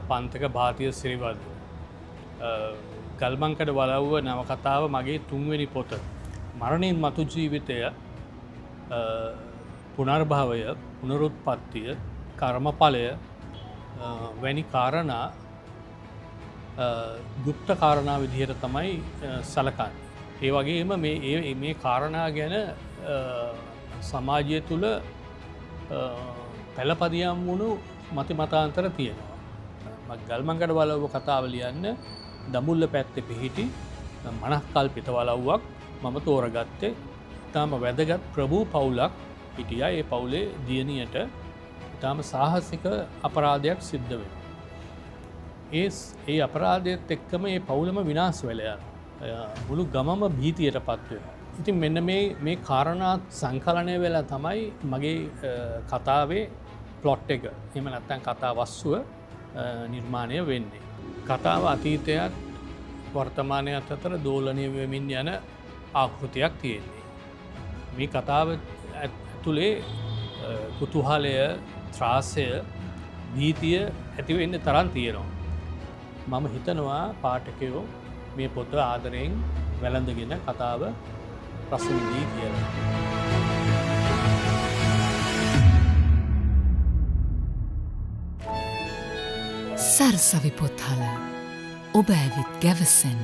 පන්තක භාතිය සිරිවර්ධන. ගල්මංකඩ වලව්ව නවකතාව මගේ තුන්වෙනි පොත. මරණින් මතු ජීවිතය, පුනර්භවය, පුනරුත්පත්තිය, කර්මඵලය වැනි කාරණා ගුප්ත කාරණා විදිහට තමයි සලකන්නේ. ඒ වගේම මේ කාරණා ගැන සමාජය තුළ පෙළපදියම් වුණු මතිමතාන්තර තියෙනවා. ගල්මංකඩ වලව්ව කතාව ලියන්න දඹුල්ල පැත්තේ පිහිටි මනස්කල්පිත වලව්වක් මම තෝරගත්තේ. ඉතාම වැදගත් ප්‍රභූ පවුලක් හිටියා. ඒ පවුලේ දියණියට ඉතාම සාහසික අපරාධයක් සිද්ධ වෙනවා. ඒ අපරාධයත් එක්කම ඒ පවුලම විනාශ වෙලා යනවා. මුළු ගමම භීතියට පත් වෙනවා. ඉතින් මෙන්න මේ කාරණාත් සංකලනය වෙලා තමයි මගේ කතාවේ ප්ලොට් එක, එහෙම නැත්නම් කතා වස්තුව නිර්මාණය වෙන්නේ. කතාව අතීතයත් වර්තමානයත් අතර දෝලනය වෙමින් යන ආකෘතියක් තියෙන්නේ. මේ කතාව ඇතුලේ කුතුහලය, ත්‍රාසය, භීතිය ඇති වෙන්න තරම් තියෙනවා. මම හිතනවා පාඨකයෝ මේ පොත ආදරයෙන් වැළඳගෙන කතාව රස විඳී කියලා. සරසවි පොත්හල ඔබ ඇවිත් ගැවසෙන්න.